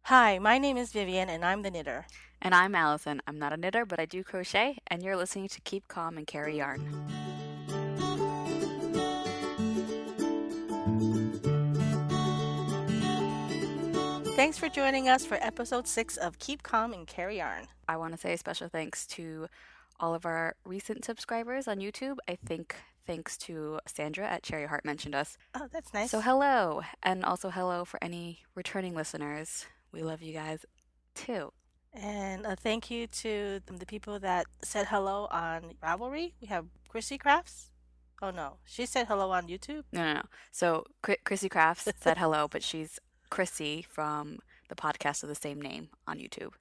Hi, my name is Vivian and I'm the knitter. And I'm Allison. I'm not a knitter, but I do crochet, and you're listening to Keep Calm and Carry Yarn. Thanks for joining us for episode 6 of Keep Calm and Carry Yarn. I want to say a special thanks to all of our recent subscribers on YouTube. I think thanks to Sandra at Cherry Heart mentioned us. Oh, that's nice. So hello, and also hello for any returning listeners. We love you guys too. And a thank you to the people that said hello on Ravelry. We have Chrissy Crafts. Oh no, she said hello on YouTube. No. So Chrissy Crafts said hello, but she's Chrissy from the podcast of the same name on YouTube.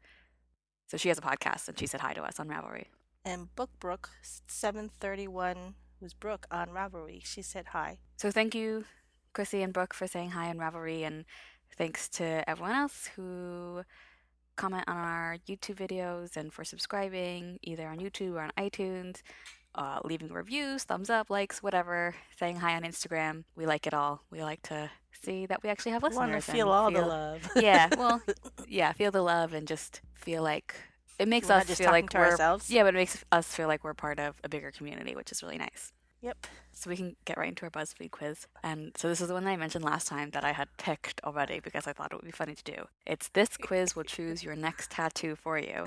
So she has a podcast, and she said hi to us on Ravelry. And Bookbrook 731, who's Brooke on Ravelry, she said hi. So thank you, Chrissy and Brooke, for saying hi on Ravelry, and thanks to everyone else who comment on our YouTube videos and for subscribing either on YouTube or on iTunes, leaving reviews, thumbs up, likes, whatever, saying hi on Instagram. We like it all. We like to see that we actually have We want listeners. to feel all the love. Feel the love and just feel like it makes We're us not just feel like talking to ourselves. Yeah, but it makes us feel like we're part of a bigger community, which is really nice. Yep. So we can get right into our BuzzFeed quiz. And so this is the one that I mentioned last time that I had picked already because I thought it would be funny to do. It's this quiz will choose your next tattoo for you.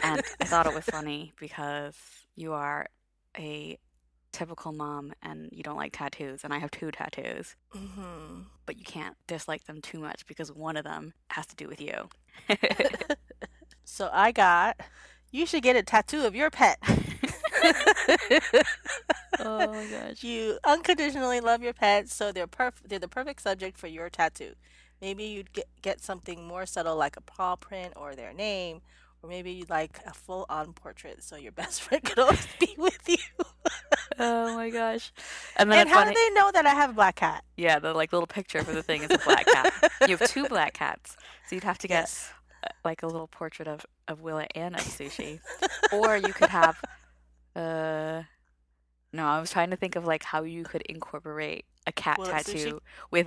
And I thought it was funny because you are a typical mom and you don't like tattoos, and I have 2 tattoos. Mm-hmm. But you can't dislike them too much because one of them has to do with you. So I got, you should get a tattoo of your pet. Oh my gosh. You unconditionally love your pets, so they're the perfect subject for your tattoo. Maybe you'd get something more subtle like a paw print or their name, or maybe you'd like a full-on portrait so your best friend could always be with you. Oh my gosh. And then And how do they know that I have a black cat? Yeah, the little picture for the thing is a black cat. You have 2 black cats, so you'd have to get Yes. like a little portrait of Willa and of Sushi. Or you could have no, I was trying to think of like how you could incorporate a cat Will it tattoo sushi? with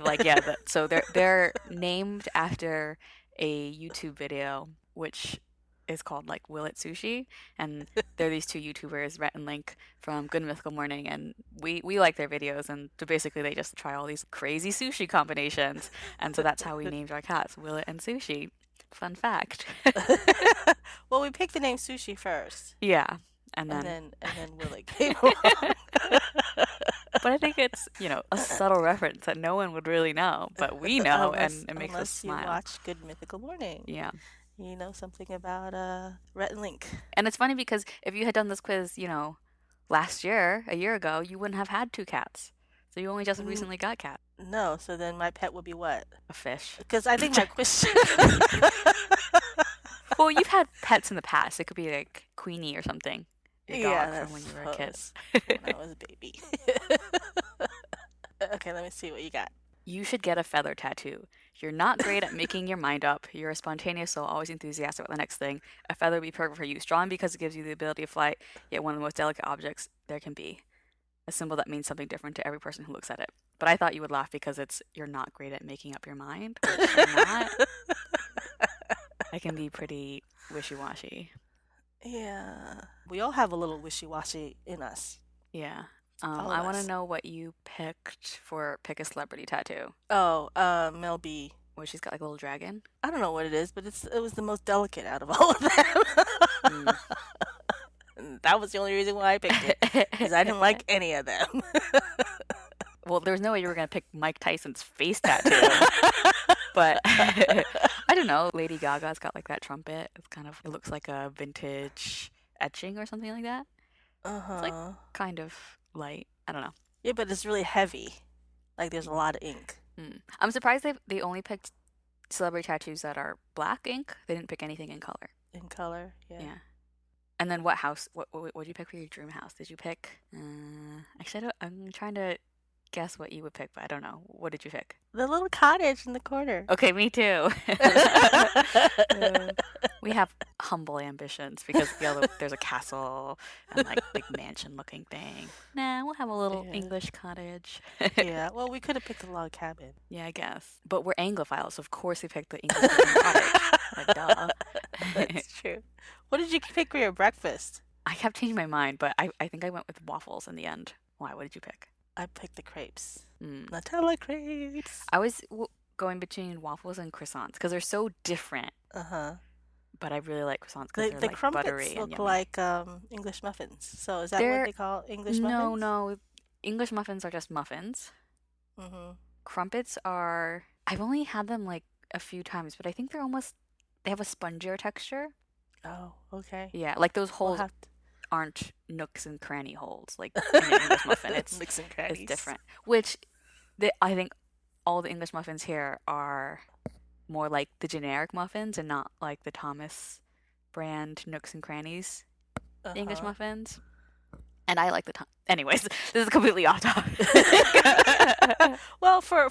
so they're named after a YouTube video which is called like Will It Sushi, and they're these 2 YouTubers, Rhett and Link from Good Mythical Morning, and we like their videos, and so basically they just try all these crazy sushi combinations, and so that's how we named our cats, Will It and Sushi. Fun fact. Well, we picked the name Sushi first, Yeah, and then Willie came along. but I think it's, a subtle reference that no one would really know, but we know, and it makes us smile. Unless you watch Good Mythical Morning. Yeah. You know something about Rhett and Link. And it's funny because if you had done this quiz, last year, a year ago, you wouldn't have had 2 cats. So you only just recently got cat. No, so then my pet would be what? A fish. Because I think my question. Well, you've had pets in the past. It could be like Queenie or something. Your dog Yeah, from when you were a kid. When I was a baby. Okay, let me see what you got. You should get a feather tattoo. You're not great at making your mind up. You're a spontaneous soul, always enthusiastic about the next thing. A feather would be perfect for you. Strong because it gives you the ability to fly, yet one of the most delicate objects there can be. A symbol that means something different to every person who looks at it. But I thought you would laugh because you're not great at making up your mind. Which I'm not. I can be pretty wishy-washy. Yeah. We all have a little wishy-washy in us. Yeah. All I of want us. to know what you picked for pick a celebrity tattoo. Oh, Mel B. Where she's got like a little dragon. I don't know what it is, but it was the most delicate out of all of them. And that was the only reason why I picked it, because I didn't like any of them. Well, there was no way you were going to pick Mike Tyson's face tattoo. But I don't know. Lady Gaga's got like that trumpet. It looks like a vintage etching or something like that. It's like kind of light. I don't know. Yeah, but it's really heavy. Like there's a lot of ink. I'm surprised they only picked celebrity tattoos that are black ink. They didn't pick anything in color. In color, yeah. And then what house? What did you pick for your dream house? Did you pick? Actually, I'm trying to guess what you would pick, but I don't know. What did you pick? The little cottage in the corner. Okay, me too. We have humble ambitions because there's a castle and like big mansion looking thing. Nah, we'll have a little Yeah. English cottage. Yeah. Well, we could have picked a log cabin. Yeah, I guess. But we're Anglophiles, so of course we picked the English looking cottage. Like, duh. That's true. What did you pick for your breakfast? I kept changing my mind, but I think I went with waffles in the end. Why? What did you pick? I picked the crepes. Mm. Nutella crepes. I was going between waffles and croissants because they're so different. Uh-huh. But I really like croissants because they're The like crumpets buttery and look yummy. like English muffins. So is that what They're they call English no, muffins? no. English muffins are just muffins. Mm-hmm. Crumpets are. I've only had them like a few times, but I think they have a spongier texture. Oh, okay. Yeah, like those We'll holes have aren't nooks and cranny holes like in an English muffin. to mix and It's crannies. different. Which I think all the English muffins here are more like the generic muffins and not like the Thomas brand nooks and crannies English Uh-huh. muffins. And I like the anyways, this is completely off topic. Well, for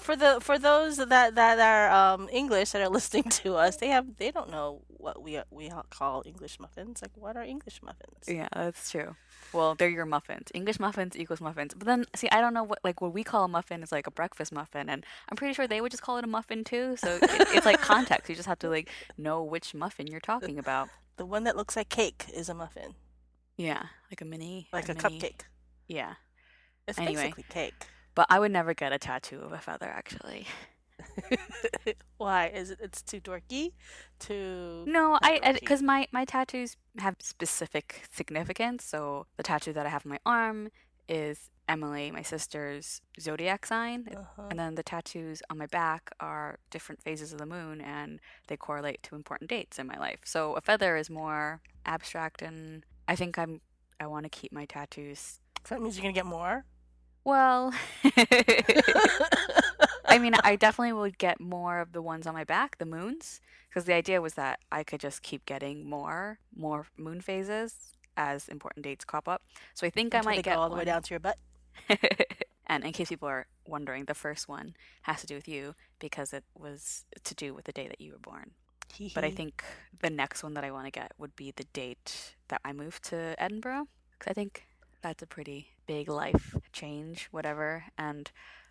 those that are English that are listening to us, they don't know what we all call English muffins. Like, what are English muffins? Yeah, that's true. Well, they're your muffins. English muffins equals muffins. But then, see, I don't know what we call a muffin is like a breakfast muffin, and I'm pretty sure they would just call it a muffin too. So it's like context. You just have to like know which muffin you're talking about. The one that looks like cake is a muffin, Yeah, like like a mini. cupcake. Yeah. It's Anyway, basically cake. but I would never get a tattoo of a feather, actually. Why? It's too dorky? Too No, not because dorky. my tattoos have specific significance. So the tattoo that I have on my arm is Emily, my sister's zodiac sign, Uh-huh. and then the tattoos on my back are different phases of the moon, and they correlate to important dates in my life. So a feather is more abstract, and I think I want to keep my tattoos. So that means you're gonna get more? Well, I mean, I definitely would get more of the ones on my back, the moons, because the idea was that I could just keep getting more moon phases as important dates crop up. So I think I Until they might go get all the way one. down to your butt? And in case people are wondering, the first one has to do with you because it was to do with the day that you were born. Hee But I hee. think the next one that I want to get would be the date that I moved to Edinburgh. Because I think that's a pretty big life change, whatever. And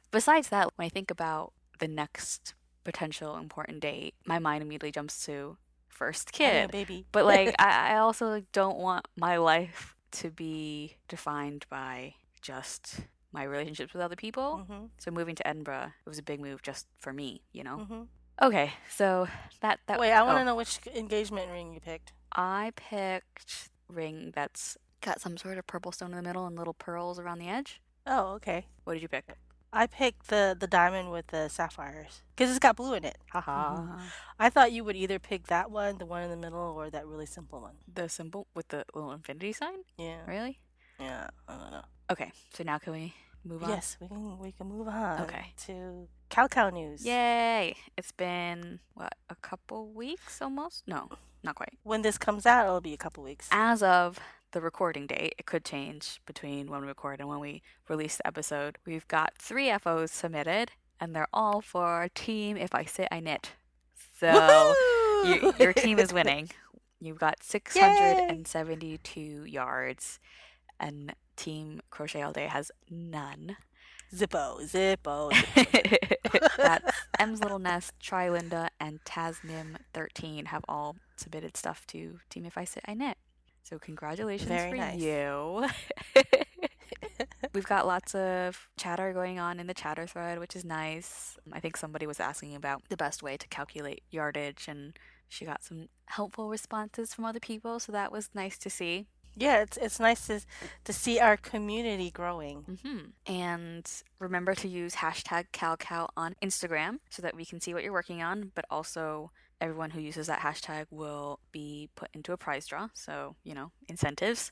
besides that, when I think about the next potential important date, my mind immediately jumps to first Having a kid. baby. But like, I also don't want my life to be defined by just my relationships with other people. Mm-hmm. So moving to Edinburgh, it was a big move just for me, you know? Mm-hmm. Okay, so Wait, I want to oh, know which engagement ring you picked. I picked ring that's got some sort of purple stone in the middle and little pearls around the edge. Oh, okay. What did you pick? I picked the diamond with the sapphires because it's got blue in it. Haha. Uh, I thought you would either pick that one, the one in the middle, or that really simple one. the symbol with the little infinity sign? Yeah. Really? Yeah. I don't know. Okay, so now can we move on? Yes, we can move on Okay. to cow news. Yay! It's been, what, a couple weeks almost? No, not quite. When this comes out, it'll be a couple weeks. As of the recording date, it could change between when we record and when we release the episode. We've got 3 FOs submitted, and they're all for Team If I Sit, I Knit. So your team is winning. You've got Yay! 672 yards, and Team Crochet All Day has none. Zippo. That's M's Little Nest, Trilinda, and Tasnim13 have all submitted stuff to Team If I Sit, I Knit. So congratulations Very for nice. you. We've got lots of chatter going on in the chatter thread, which is nice. I think somebody was asking about the best way to calculate yardage, and she got some helpful responses from other people, so that was nice to see. Yeah, it's nice to see our community growing. And remember to use hashtag CalCal on Instagram so that we can see what you're working on, but also everyone who uses that hashtag will be put into a prize draw. So, incentives.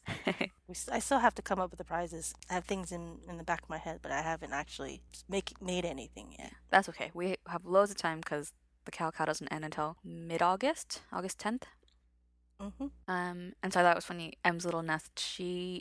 I still have to come up with the prizes. I have things in the back of my head, but I haven't actually made anything yet. That's okay. We have loads of time because the CalCal doesn't end until mid-August, August 10th. Mm-hmm. And so I thought it was funny. M's Little Nest,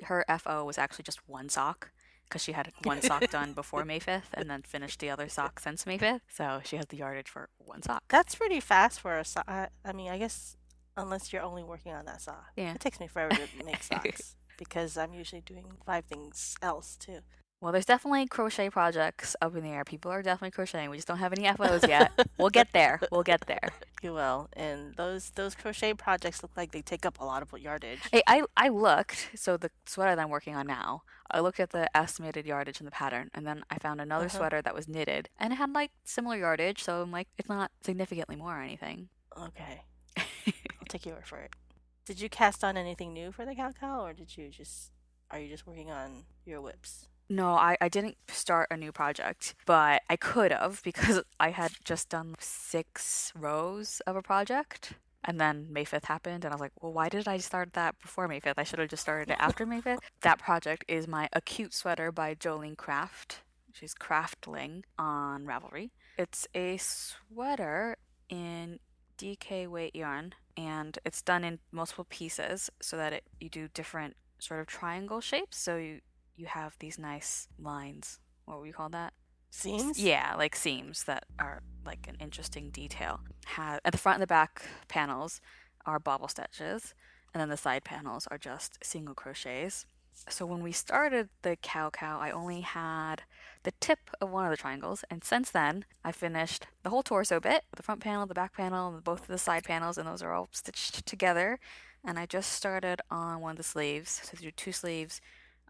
her FO was actually just one sock because she had one sock done before May 5th and then finished the other sock since May 5th. So she has the yardage for one sock. That's pretty fast for a I mean, I guess Unless you're only working on that sock. Yeah. It takes me forever to make socks because I'm usually doing 5 things else too. Well, there's definitely crochet projects up in the air. People are definitely crocheting. We just don't have any FOs yet. We'll get there. We'll get there. You will. And those crochet projects look like they take up a lot of yardage. Hey, I looked, so the sweater that I'm working on now, I looked at the estimated yardage in the pattern, and then I found another Uh-huh. sweater that was knitted, and it had like similar yardage, so I'm like, it's not significantly more or anything. Okay. I'll take your word for it. Did you cast on anything new for the cow or are you just working on your whips? No, I didn't start a new project, but I could have because I had just done 6 rows of a project. And then May 5th happened, and I was like, well, why did I start that before May 5th? I should have just started it after May 5th. That project is my Acute Sweater by Jolene Craft. She's craftling on Ravelry. It's a sweater in DK weight yarn, and it's done in multiple pieces so that you do different sort of triangle shapes. So you have these nice lines. What would you call that? Seams? Yeah, like seams that are like an interesting detail. At the front and the back panels are bobble stitches, and then the side panels are just single crochets. So when we started the cow, I only had the tip of one of the triangles, and since then I finished the whole torso bit, the front panel, the back panel, and both of the side panels, and those are all stitched together. And I just started on one of the sleeves, so do 2 sleeves,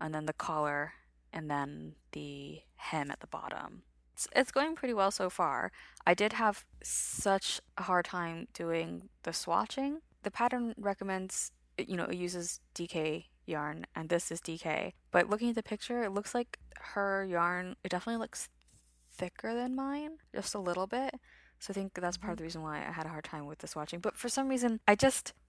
and then the collar, and then the hem at the bottom. It's going pretty well so far. I did have such a hard time doing the swatching. The pattern recommends, it uses DK yarn, and this is DK. But looking at the picture, it looks like her yarn, it definitely looks thicker than mine, just a little bit. So I think that's part of the reason why I had a hard time with the swatching. But for some reason, I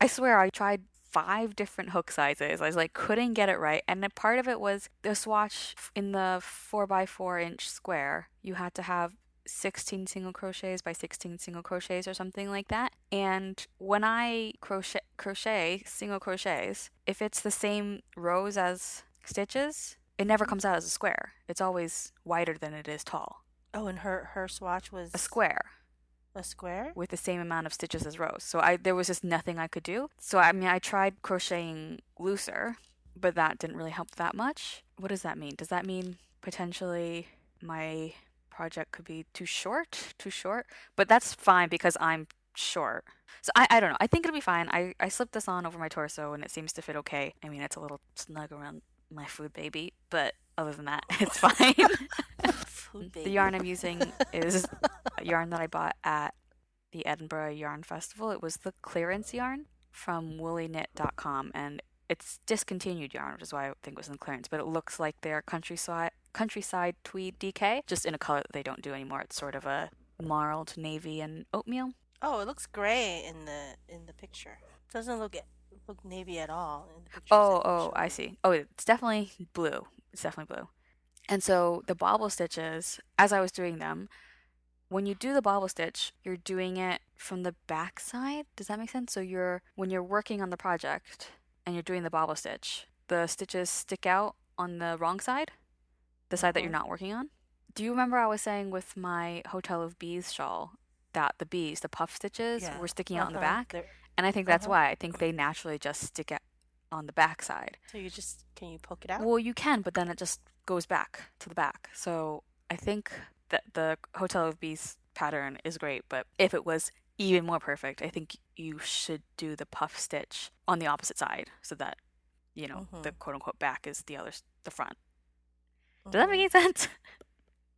swear, I tried 5 different hook sizes. I was like, couldn't get it right. And a part of it was the swatch in the 4x4 inch square. You had to have 16 single crochets by 16 single crochets or something like that. And when I crochet single crochets, if it's the same rows as stitches, it never comes out as a square. It's always wider than it is tall. Oh, and her swatch A was square a square? with the same amount of stitches as rows. So there was just nothing I could do. So I mean, I tried crocheting looser, but that didn't really help that much. What does that mean? Does that mean potentially my project could be too short? Too short? But that's fine because I'm short. So I don't know. I think it'll be fine. I slipped this on over my torso and it seems to fit okay. I mean, it's a little snug around my food baby, but other than that, it's fine. Food The baby. yarn I'm using is a yarn that I bought at the Edinburgh Yarn Festival. It was the clearance yarn from woolyknit.com, and it's discontinued yarn, which is why I think it was in clearance, but it looks like their countryside tweed DK, just in a color that they don't do anymore. It's sort of a marled navy and oatmeal. Oh, it looks gray in the picture. Doesn't look navy at all in the pictures that you Oh, showed I me. see. Oh, it's definitely blue. It's definitely blue. And so the bobble stitches, as I was doing them, when you do the bobble stitch, you're doing it from the back side. Does that make sense? So when you're working on the project and you're doing the bobble stitch, the stitches stick out on the wrong side, the side that you're Mm-hmm. not working on. Do you remember I was saying with my Hotel of Bees shawl that the puff stitches, Yeah. were sticking out on the Uh-huh. back? There. And I think that's Uh-huh. why. I think they naturally just stick out on the back side. So can you poke it out? Well, you can, but then it just goes back to the back. So I think that the Hotel of Bees pattern is great, but if it was even more perfect, I think you should do the puff stitch on the opposite side so that, the Mm-hmm. quote unquote back is the front. Does that Mm-hmm. make any sense?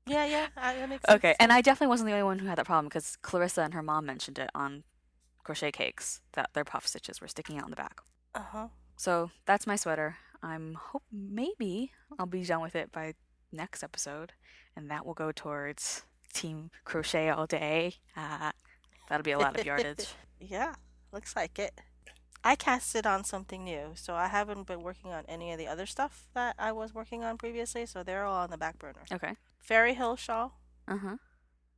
Yeah, yeah, that makes Okay, sense and too. I definitely wasn't the only one who had that problem because Clarissa and her mom mentioned it on Crochet Cakes that their puff stitches were sticking out in the back. Uh-huh. So that's my sweater. Maybe I'll be done with it by next episode, and that will go towards team crochet all day. That'll be a lot of yardage. Yeah, looks like it. I casted on something new, so I haven't been working on any of the other stuff that I was working on previously, so they're all on the back burner. Okay. Fairy Hill Shawl Uh huh.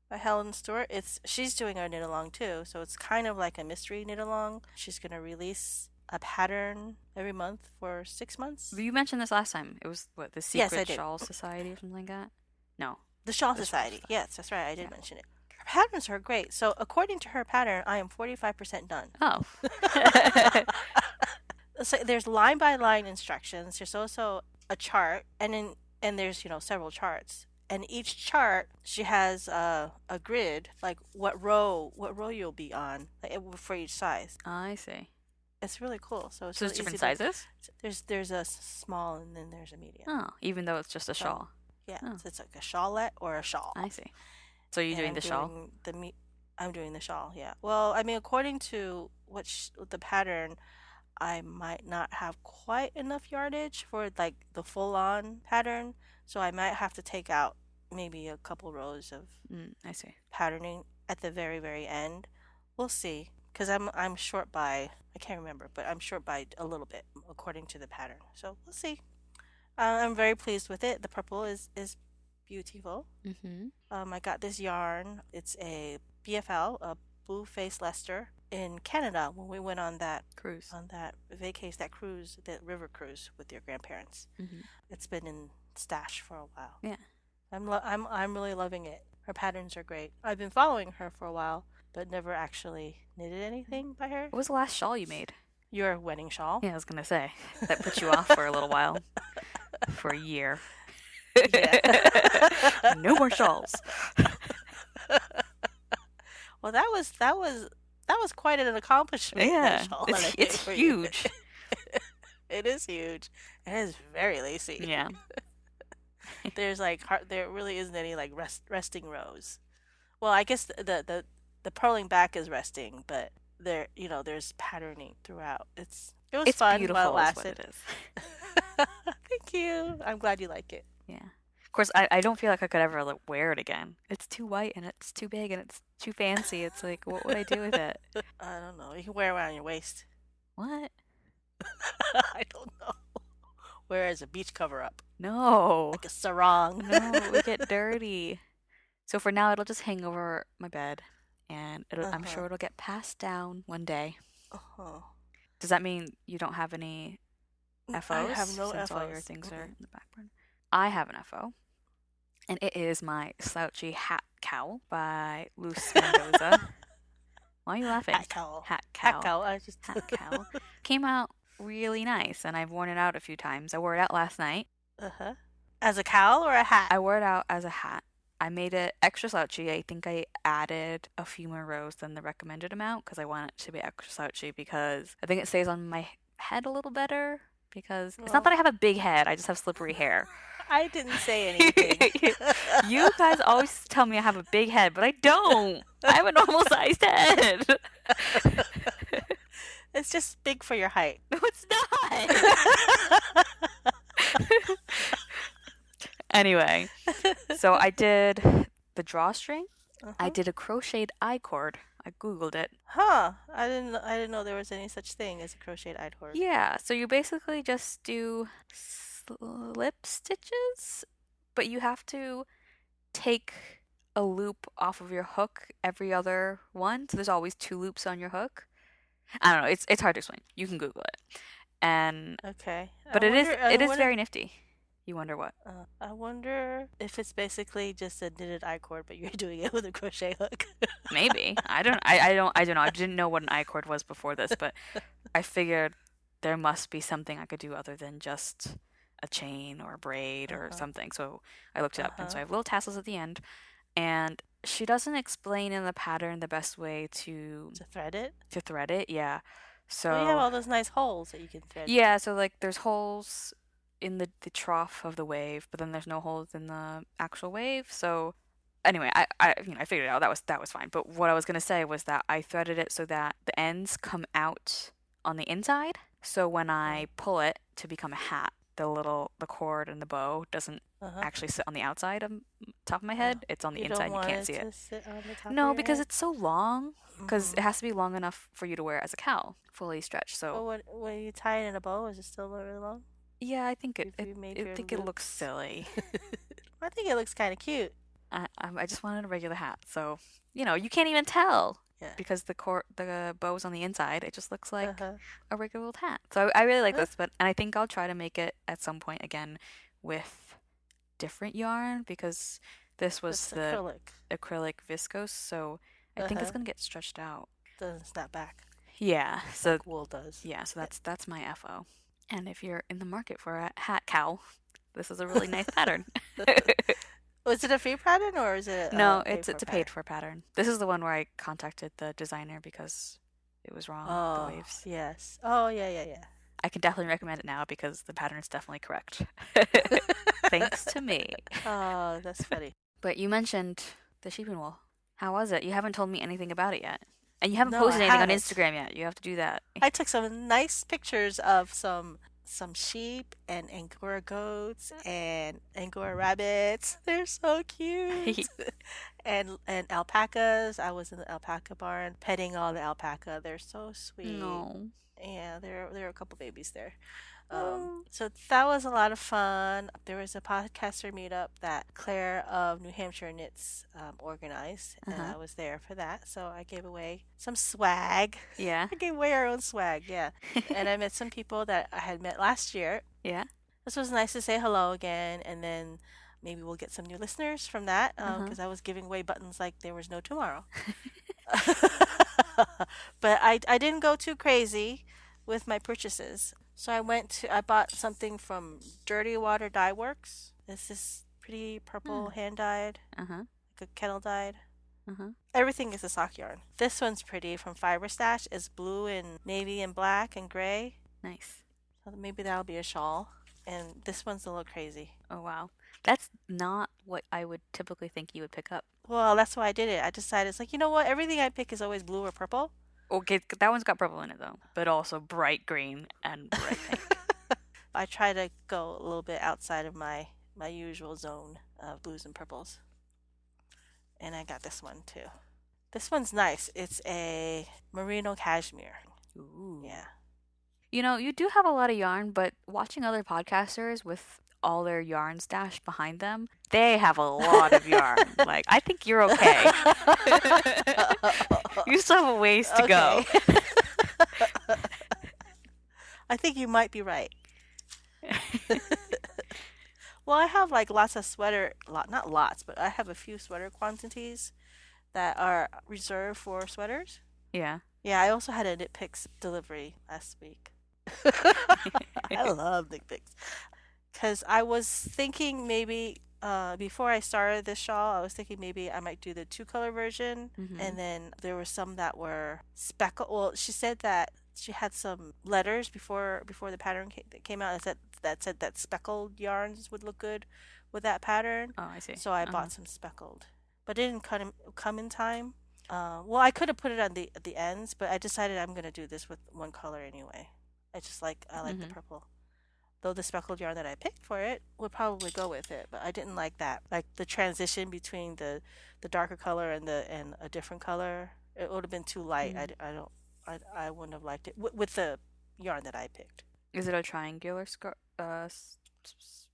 by Helen Stewart. She's doing a knit along too, so it's kind of like a mystery knit along. She's gonna release a pattern every month for 6 months. You mentioned this last time. It was what, the Yes, I Secret did. Shawl Society or something like that? No. The Shawl The Shawl Society. Society. Yes, that's right. I did Yeah. mention it. patterns are great. So according to her pattern, I am 45% done. Oh. So there's line by line instructions. There's also a chart, and there's several charts. And each chart she has a grid like what row you'll be on like, for each size. I see. It's really cool. So it's So there's really different easy to. sizes? There's a small and then there's a medium. Oh, even though it's just a So shawl. yeah, Oh, so it's like a shawlette or a shawl. I see. So you're And doing the shawl? I'm doing the shawl. Yeah. Well, I mean, according to the pattern, I might not have quite enough yardage for like the full on pattern, so I might have to take out maybe a couple rows of I see. patterning at the very very end. We'll see, because I'm short by I can't remember, but I'm short by a little bit according to the pattern. So we'll see. I'm very pleased with it. The purple is beautiful. Mm-hmm. I got this yarn. It's a BFL, a Blue Face Leicester in Canada when we went Cruise. on that vacation, that cruise, that river cruise with your grandparents. Mm-hmm. It's been in stash for a while. Yeah. I'm really loving it. Her patterns are great. I've been following her for a while, but never actually knitted anything by her. What was the last shawl you made? Your wedding shawl. Yeah, I was gonna say that put you off for a little while, for a year. Yeah. No more shawls. Well, that was quite an accomplishment. Yeah, That shawl that I made it's for you. huge. It is huge. It is very lacy. Yeah. There's there really isn't any like resting rows. Well, I guess the purling back is resting, but there's patterning throughout. It was It's fun while beautiful, it is what lasted. it is. Thank you. I'm glad you like it. Yeah. Of course, I don't feel like I could ever like, wear it again. It's too white and it's too big and it's too fancy. It's like, what would I do with it? I don't know. You can wear it around your waist. What? I don't know. Wear it as a beach cover up, No. like a sarong. No, it would get dirty. So for now, it'll just hang over my bed, and I'm Uh-huh. sure it'll get passed down one day. Uh-huh. Does that mean you don't have any I FOs have no since all your FOs. things are Mm-mm. in the background? I have an FO, and it is my slouchy hat cowl by Luz Mendoza. Why are you laughing? Hat cowl. Hat Hat cowl. cowl. I just. Hat cowl. Came out really nice, and I've worn it out a few times. I wore it out last night. Uh-huh. As a cowl or a hat? I wore it out as a hat. I made it extra slouchy. I think I added a few more rows than the recommended amount because I want it to be extra slouchy because I think it stays on my head a little better because it's not that Well, I have a big head, I just have slippery hair. I didn't say anything. You guys always tell me I have a big head, but I don't. I have a normal sized head. It's just big for your height. No, it's not. Anyway, so I did the drawstring. I Uh-huh. did a crocheted I-cord. I googled it. Huh. I didn't know there was any such thing as a crocheted cord. Yeah, so you basically just do slip stitches, but you have to take a loop off of your hook every other one. So there's always two loops on your hook. I don't know, it's hard to explain. You can Google it. And Okay. but I it is wonder very nifty. You wonder what? I wonder if it's basically just a knitted cord, but you're doing it with a crochet hook. Maybe. I don't know. I didn't know what an I-cord was before this, but I figured there must be something I could do other than just a chain or a braid or Uh-huh. something. So I looked it up, and so Uh-huh. I have little tassels at the end. And she doesn't explain in the pattern the best way to To thread it. thread it. Yeah. Well, you have So all those nice holes that you can thread. yeah, so like there's holes in the trough of the wave, but then there's no holes in the actual wave. So anyway, I figured it out. That was fine. But what I was gonna say was that I threaded it so that the ends come out on the inside. So when I pull it to become a hat, the cord and the bow doesn't Uh-huh. actually sit on the outside of top of my Uh, head. It's on the you inside. don't You want can't it see it. to sit on the top of No, your because head. it's so long. Because it Mm-hmm. has to be long enough for you to wear it as a cowl, fully stretched. But So when you tie it in a bow, is it still really long? yeah, I think If you made I your think it looks loops. silly. I think it looks kind of cute. I just wanted a regular hat, so you can't even tell Yeah. because the bow's on the inside. It just looks like Uh-huh. a regular old hat. So I really like Huh? this, and I think I'll try to make it at some point again with different yarn because This was That's the acrylic. acrylic viscose, so I think it's Uh-huh. gonna get stretched out. Doesn't snap back Yeah, so like wool does. yeah, so Yeah. that's my FO. And if you're in the market for a hat cowl, this is a really nice pattern. Was it a free pattern or is it No, a paid for it's a pattern? paid for pattern. This is the one where I contacted the designer because it was wrong, the Oh, waves. yes. Oh, yeah, yeah, I can definitely recommend it now because the pattern is definitely correct. Thanks to me. Oh, that's funny. But you mentioned the sheeping wool. How was it? You haven't told me anything about it yet. And you haven't No, I posted anything on haven't. Instagram yet. You have to do that. I took some nice pictures of some sheep and Angora goats and Angora rabbits. They're so cute. And alpacas. I was in the alpaca barn petting all the alpaca. They're so sweet. No. Yeah, there are a couple babies there. Oh. So that was a lot of fun. There was a podcaster meetup that Claire of New Hampshire Knits organized, and Uh-huh. I was there for that. So I gave away some swag. Yeah. I gave away our own swag, yeah. And I met some people that I had met last year. Yeah. This was nice to say hello again, and then maybe we'll get some new listeners from that Uh-huh. because I was giving away buttons like there was no tomorrow. But I didn't go too crazy with my purchases. So I bought something from Dirty Water Dye Works. This is pretty Hmm. purple hand dyed, Uh-huh. like a kettle dyed. Uh-huh. Everything is a sock yarn. This one's pretty from Fiber Stash. It's blue and navy and black and gray. Nice. So maybe that'll be a shawl. And this one's a little crazy. Oh wow. That's not what I would typically think you would pick up. Well, that's why I did it. I decided it's like, you know what? Everything I pick is always blue or purple. Okay, that one's got purple in it though, but also bright green and bright pink. I try to go a little bit outside of my usual zone of blues and purples. And I got this one too. This one's nice. It's a merino cashmere. Ooh. Yeah. You know, you do have a lot of yarn, but watching other podcasters with all their yarn stash behind them, they have a lot of yarn. Like, I think you're okay. You still have a ways to go. Okay. I think you might be right. Well, I have like lots of not lots, but I have a few sweater quantities that are reserved for sweaters. Yeah. Yeah, I also had a knit picks delivery last week. I love knit picks because I was thinking maybe before I started this shawl, I was thinking maybe I might do the two color version, Mm-hmm. and then there were some that were speckle. Well, she said that she had some letters before the pattern came out that said that speckled yarns would look good with that pattern. Oh, I see. So I Uh-huh. bought some speckled, but it didn't come in time. Well, I could have put it on the ends, but I decided I'm gonna do this with one color anyway. I like the Mm-hmm. purple. Though the speckled yarn that I picked for it would probably go with it, but I didn't like that. Like the transition between the darker color and a different color, it would have been too light. Mm. I don't I wouldn't have liked it with the yarn that I picked. Is it a triangular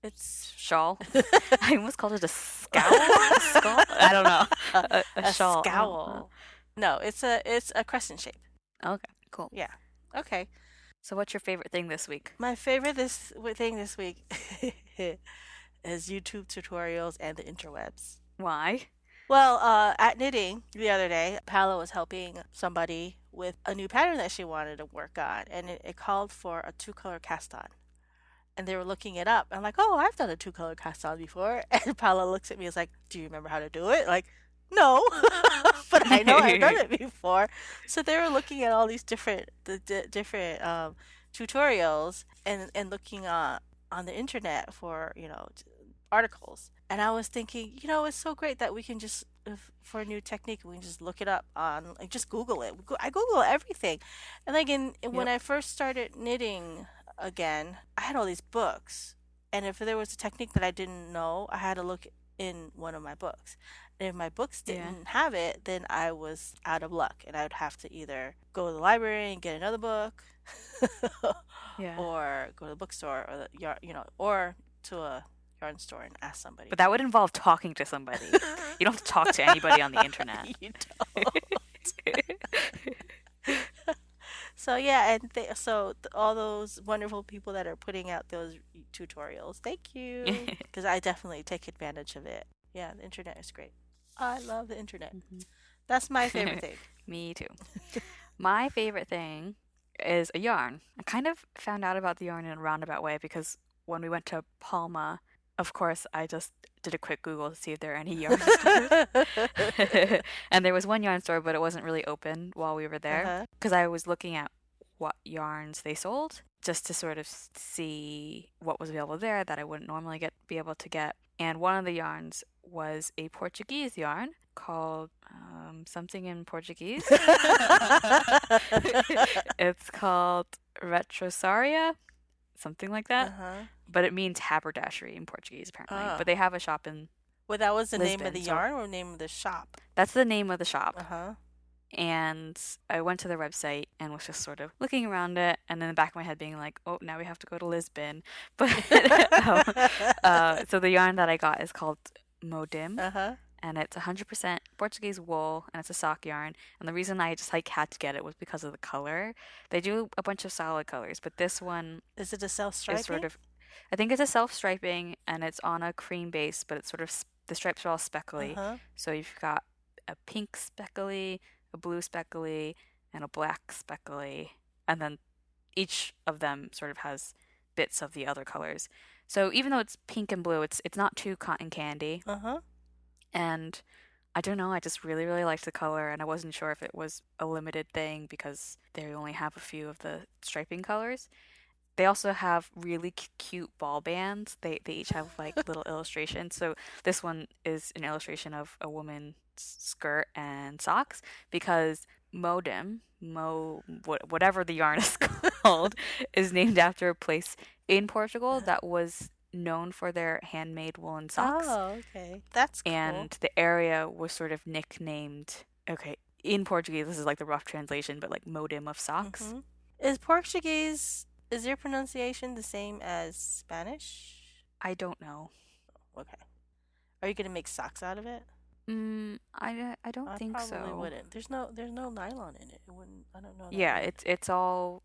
It's shawl? I almost called it a scowl. Skull? I don't know. A a shawl. scowl. No, it's a crescent shape. Okay, cool. Yeah. Okay. So, what's your favorite thing this week? My favorite thing this week is YouTube tutorials and the interwebs. Why? Well, at knitting the other day, Paolo was helping somebody with a new pattern that she wanted to work on, and it called for a two-color cast on. And they were looking it up. I'm like, oh, I've done a two-color cast on before. And Paolo looks at me and is like, do you remember how to do it? Like, no, but I know I've done it before. So they were looking at all these different tutorials and looking on the internet for articles. And I was thinking, it's so great that we can just for a new technique we can just look it up on like just Google it. I Google everything, and like when Yep. I first started knitting again, I had all these books, and if there was a technique that I didn't know, I had to look in one of my books. And if my books Yeah. didn't have it, then I was out of luck, and I would have to either go to the library and get another book, Yeah. or go to the bookstore or or to a yarn store and ask somebody. But that would involve talking to somebody. You don't have to talk to anybody on the internet. You don't. So yeah, and all those wonderful people that are putting out those tutorials, thank you, because I definitely take advantage of it. Yeah, the internet is great. I love the internet. Hmm. That's my favorite thing. Me too. My favorite thing is a yarn. I kind of found out about the yarn in a roundabout way because when we went to Palma, of course, I just did a quick Google to see if there are any yarn stores. And there was one yarn store, but it wasn't really open while we were there Uh-huh. because I was looking at what yarns they sold just to sort of see what was available there that I wouldn't normally be able to get. And one of the yarns was a Portuguese yarn called something in Portuguese. It's called Retrosaria, something like that. Uh-huh. But it means haberdashery in Portuguese, apparently. Oh. But they have a shop in Well, that was the name of Lisbon, the so yarn or name of the shop? that's the name of the shop. Uh-huh. And I went to their website and was just sort of looking around it, and in the back of my head being like, "Oh, now we have to go to Lisbon." But um, so the yarn that I got is called Modim, Uh-huh. and it's 100% Portuguese wool, and it's a sock yarn. And the reason I just like had to get it was because of the color. They do a bunch of solid colors, but this one Is it a is sort self-striping? of, I think it's a self striping, and it's on a cream base, but it's sort of the stripes are all speckly. Uh-huh. So you've got a pink speckly, a blue speckly, and a black speckly, and then each of them sort of has bits of the other colors. So even though it's pink and blue, it's not too cotton candy. Uh-huh. And I don't know, I just really, really liked the color, and I wasn't sure if it was a limited thing because they only have a few of the striping colors. They also have really cute ball bands. They each have like little illustrations. So this one is an illustration of a woman's skirt and socks because whatever the yarn is called, is named after a place in Portugal that was known for their handmade woolen socks. Oh, okay. That's cool. And the area was sort of nicknamed, okay, in Portuguese, this is like the rough translation, but like modem of socks. Mm-hmm. Is Portuguese, is your pronunciation the same as Spanish? I don't know. Okay. Are you gonna make socks out of it? I don't I think probably so. wouldn't. There's no nylon in it. It wouldn't. I don't know that it Yeah, would.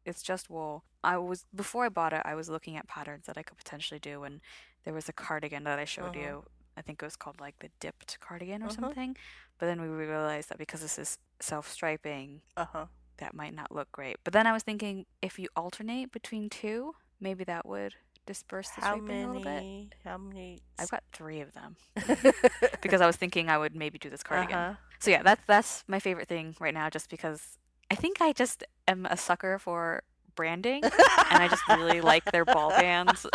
it's just wool. I was before I bought it, I was looking at patterns that I could potentially do, and there was a cardigan that I showed Uh-huh. you. I think it was called like the dipped cardigan or Uh-huh. something. But then we realized that because this is self-striping, Uh-huh. that might not look great. But then I was thinking if you alternate between two, maybe that would disperse the How striping a little bit. many? How many? I've got three of them because I was thinking I would maybe do this cardigan. Uh-huh. So yeah, that's my favorite thing right now, just because I think I just am a sucker for branding, and I just really like their ball bands,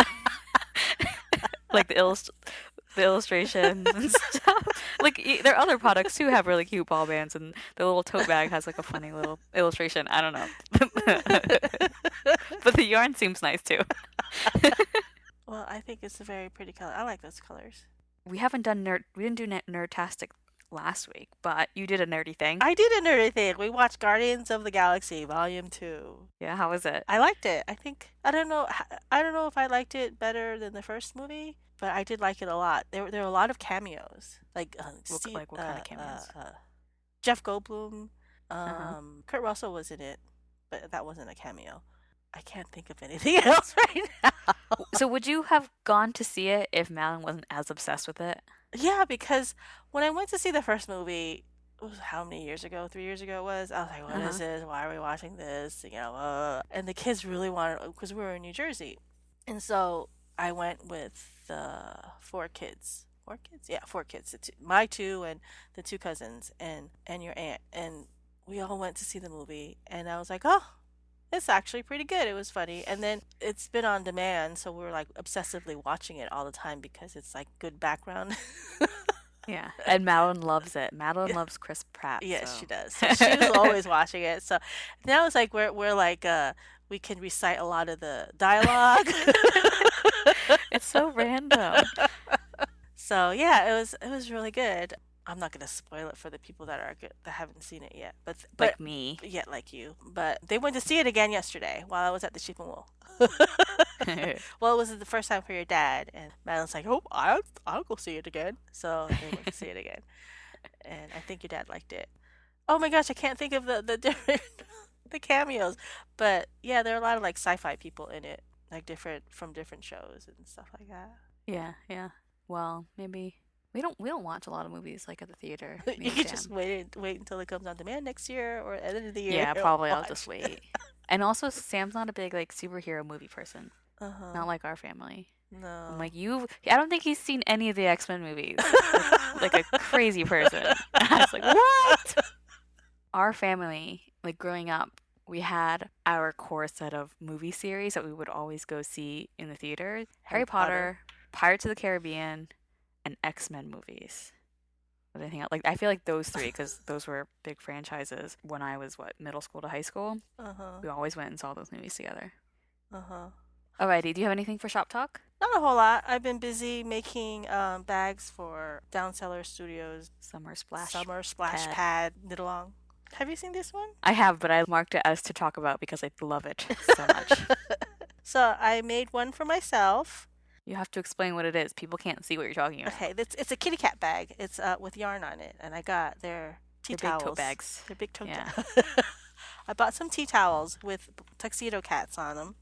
like the illustrations and stuff. Like there are other products too have really cute ball bands, and the little tote bag has like a funny little illustration. I don't know, but the yarn seems nice too. Well, I think it's a very pretty color. I like those colors. We didn't do Nerd-tastic last week, but you did a nerdy thing. I did a nerdy thing. We watched Guardians of the Galaxy Volume 2. Yeah, how was it? I liked it. I think I don't know if I liked it better than the first movie, but I did like it a lot. There were a lot of cameos, like What kind of cameos? Jeff Goldblum, Uh-huh. Kurt Russell was in it, but that wasn't a cameo. I can't think of anything else right now. So would you have gone to see it if Madeline wasn't as obsessed with it? Yeah, because when I went to see the first movie, it was how many years ago? 3 years ago it was. I was like, "What is Uh-huh. this? Why are we watching this?" And the kids really wanted because we were in New Jersey, and so I went with four kids. Four kids? Yeah, four kids. My two and the two cousins and your aunt, and we all went to see the movie. And I was like, "Oh, it's actually pretty good. It was funny." And then it's been on demand, so we're like obsessively watching it all the time because it's like good background. Yeah. And Madeline loves it. Madeline Yeah. loves Chris Pratt, Yes, so she does. So she was always watching it. So now it's like we're like we can recite a lot of the dialogue. it's so random. So yeah, it was really good. I'm not gonna spoil it for the people that are good, that haven't seen it yet, but Like me. yet like you. But they went to see it again yesterday while I was at the Sheep and Wool. Well, it was the first time for your dad, and Madeline's like, "Oh, I'll go see it again." So they went to see it again, and I think your dad liked it. Oh my gosh, I can't think of the different the cameos, but yeah, there are a lot of like sci-fi people in it, like different from different shows and stuff like that. Yeah, yeah. Well, maybe We don't watch a lot of movies like at the theater, me You and could just Sam. wait until it comes on demand next year or at the end of the year Yeah, and probably I'll just watch. wait. And also, Sam's not a big like superhero movie person. Uh-huh. Not like our family. I'm No. like, I don't think he's seen any of the X-Men movies. Like a crazy person. I was like, what? Our family, like growing up, we had our core set of movie series that we would always go see in the theater. Harry Harry Potter. Potter, Pirates of the Caribbean, and X-Men movies. But I think like I feel like those three because those were big franchises when I was middle school to high school. Uh-huh. We always went and saw those movies together. Uh-huh. Alrighty, do you have anything for shop talk? Not a whole lot. I've been busy making bags for Downseller Studios Summer splash Summer Splash pad. Pad Knit Along. Have you seen this one? I have, but I marked it as to talk about because I love it so much. So I made one for myself. You have to explain what it is. People can't see what you're talking about. Okay, it's a kitty cat bag. It's with yarn on it, and I got their tea They're big tote towels. bags. They're big tote. Yeah. I bought some tea towels with tuxedo cats on them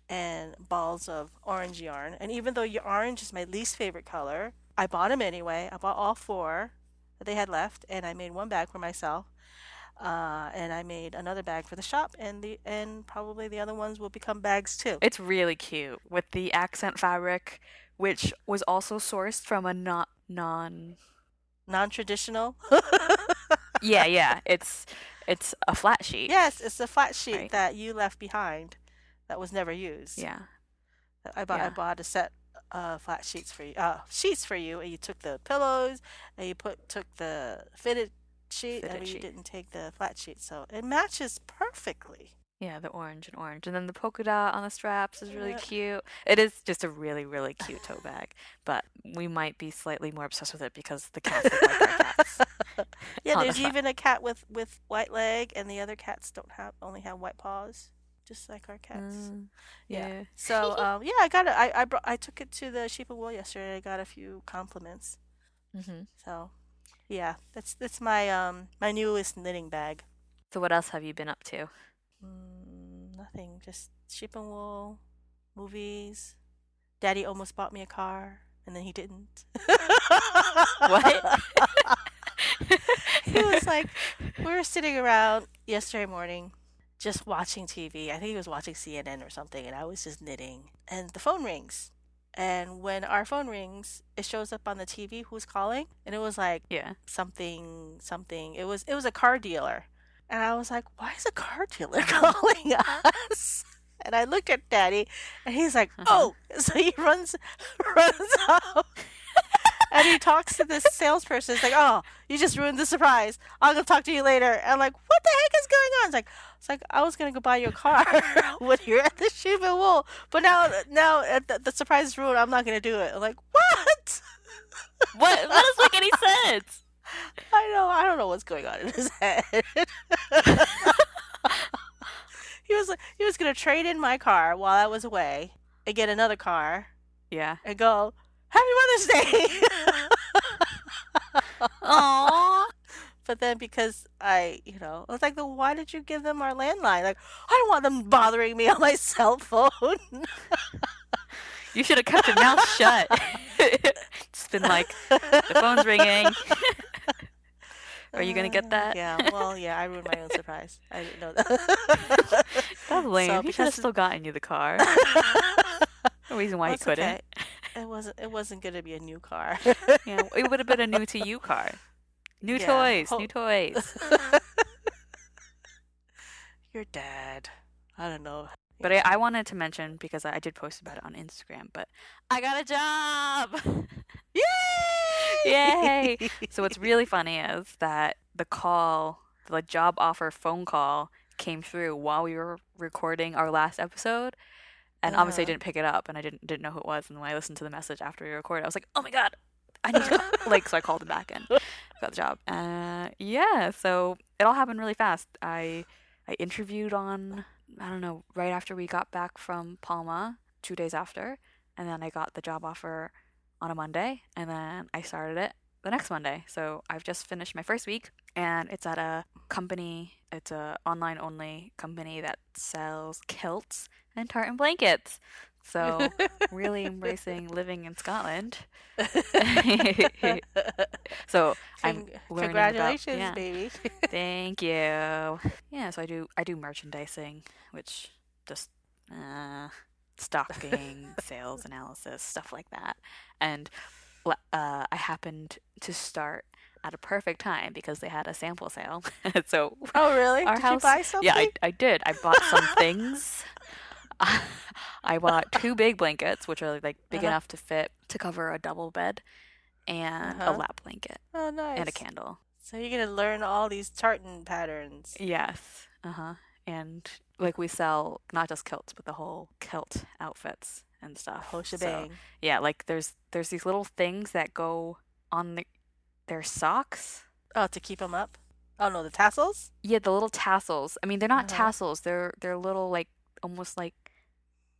and balls of orange yarn. And even though orange is my least favorite color, I bought them anyway. I bought all four that they had left, and I made one bag for myself. And I made another bag for the shop, and probably the other ones will become bags too. It's really cute with the accent fabric, which was also sourced from a not non. Non-traditional. Yeah, yeah. It's a flat sheet, Yes, it's a flat sheet right? that you left behind that was never used. Yeah, I yeah. bought a set of flat sheets for you, and you took the pillows, and you took the fitted sheet, Fitted and you sheet. didn't take the flat sheet, so it matches perfectly. Yeah, the orange. And then the polka dot on the straps is really Yeah. cute. It is just a really, really cute tote bag. But we might be slightly more obsessed with it because the cats look like our cats Yeah, on the there's front. even a cat with white leg, and the other cats don't have only have white paws, just like our cats. Mm, Yeah. yeah. So yeah, I got it. I took it to the Sheep and Wool yesterday. I got a few compliments. hmm So yeah, that's my newest knitting bag. So what else have you been up to? Nothing. Just Sheep and Wool, movies. Daddy almost bought me a car, and then he didn't. What? He was like, we were sitting around yesterday morning, just watching TV. I think he was watching CNN or something, and I was just knitting. And the phone rings. And when our phone rings, it shows up on the TV who's calling, and it was like Yeah. something something. It was a car dealer. And I was like, why is a car dealer calling us? And I looked at Daddy, and he's like, Uh-huh. oh. So he runs out, and he talks to this salesperson. It's like, oh, you just ruined the surprise. I'll go talk to you later. And I'm like, what the heck is going on? It's like I was gonna go buy you a car when you're at the Sheep and Wool, but now the surprise is ruined. I'm not gonna do it. I'm like, what? What? That doesn't make any sense. I know. I don't know what's going on in his head. He was gonna trade in my car while I was away and get another car Yeah. and go, Happy Mother's Day. Aww. But then because I was like, well, why did you give them our landline? Like, I don't want them bothering me on my cell phone. You should have kept your mouth shut. It's been like, the phone's ringing. Are you gonna get that? Yeah, well, yeah, I ruined my own surprise. I didn't know that. That's lame. So He should have because still gotten you the car. No reason why well, he it's couldn't. okay. It wasn't gonna be a new car. Yeah, it would have been a new to you car. New Yeah. toys, new toys. Your dad. I don't know. But I wanted to mention because I did post about it on Instagram, but I got a job! Yay! Yay! So what's really funny is that the job offer phone call came through while we were recording our last episode. And obviously I Uh-huh. didn't pick it up and I didn't know who it was. And when I listened to the message after we recorded, I was like, oh my God, I need to call. Like, so I called him back and got the job. Yeah, so it all happened really fast. I interviewed on, I don't know, right after we got back from Palma, 2 days after. And then I got the job offer on a Monday. And then I started it the next Monday. So I've just finished my first week and it's at a company. It's a online only company that sells kilts and tartan blankets. So, really embracing living in Scotland. So, I'm learning about, Congratulations, yeah. baby. Thank you. Yeah, so I do merchandising, which just stocking, sales analysis, stuff like that. And I happened to start at a perfect time because they had a sample sale. So Oh, really? our Did you house, buy yeah, something? I did. I bought some things. I bought two big blankets, which are like big Uh-huh. enough to fit to cover a double bed, and a Uh-huh. lap blanket Oh, and a nice. candle. So you're gonna learn all these tartan patterns. Yes. Uh-huh. And like we sell not just kilts, but the whole kilt outfits and The whole stuff. So, shebang. yeah, like there's these little things that go on their socks. Oh, to keep them up? Oh, no, the tassels? Yeah, the little tassels. I mean, they're not Uh-huh. tassels. They're little like almost like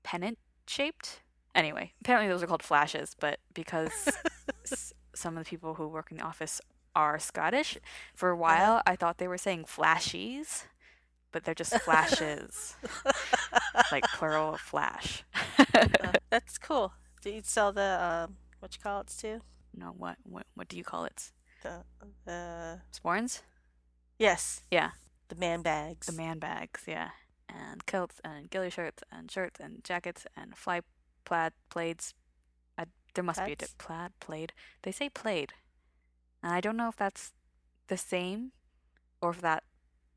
pennant shaped. Anyway, apparently those are called flashes, but because some of the people who work in the office are Scottish, for a Uh-huh. while I thought they were saying flashies, but they're just flashes, like plural of flash. That's cool. Do you sell the what you call it too? No, what do you call it? The the Sporns? yes, Yeah, the man the bags. man bags, yeah. And kilts and ghillie shirts and jackets and fly plaid plaids. There must be a Plaids? plaid plaid. They say plaid, and I don't know if that's the same or if that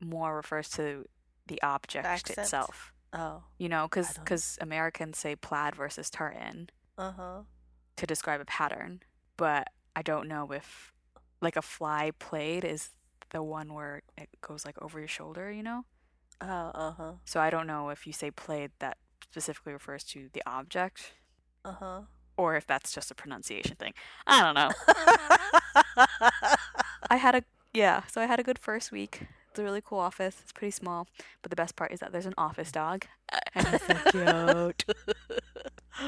more refers to the The object accent? itself. Oh, You know, I because don't. Americans say plaid versus tartan Uh-huh. to describe a pattern, but I don't know if like a fly plaid is the one where it goes like over your shoulder, you know? Oh, uh-huh. So I don't know if you say plaid that specifically refers to the object Uh-huh. or if that's just a pronunciation thing. I don't know. I had a yeah, so I had a good first week. It's a really cool office. It's pretty small, but the best part is that there's an office dog, and he's so cute.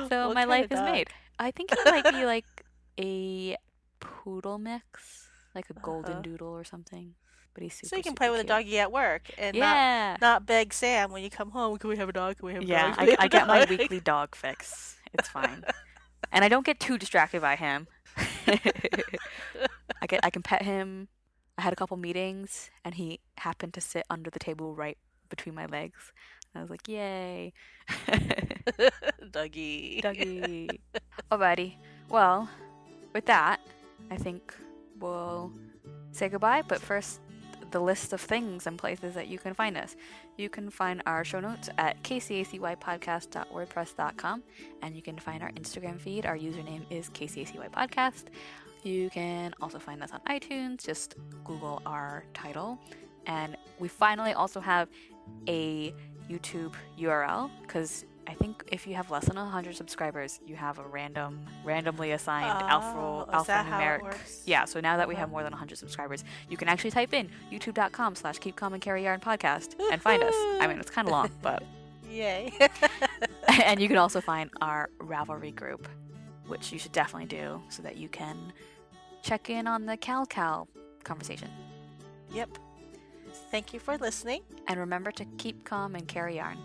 So What my kind life of is dog? made. I think he might be like a poodle mix, like a golden Uh-huh. doodle or something. But he's So super you can play super with a cute. doggy at work and Yeah, not beg Sam when you come home. Can we have a dog? Can we have a yeah. dog? Can I we I have a get my dog? weekly dog fix. It's fine, and I don't get too distracted by him. I can pet him. I had a couple meetings, and he happened to sit under the table right between my legs. I was like, yay. Doggy. Doggy. Alrighty. Well, with that, I think we'll say goodbye. But first, the list of things and places that you can find us. You can find our show notes at kcacypodcast.wordpress.com, and you can find our Instagram feed. Our username is kcacypodcast. You can also find us on iTunes. Just Google our title. And we finally also have a YouTube URL because I think if you have less than 100 subscribers, you have a randomly assigned Oh, is that how it alphanumeric. works? Yeah, so now that we Uh-huh. have more than 100 subscribers, you can actually type in youtube.com/keepcalmandcarryyarn podcast and find us. I mean, Woohoo! it's kind of long, but. Yay. And you can also find our Ravelry group, which you should definitely do so that you can check in on the Cal conversation. Yep. Thank you for listening. And remember to keep calm and carry yarn.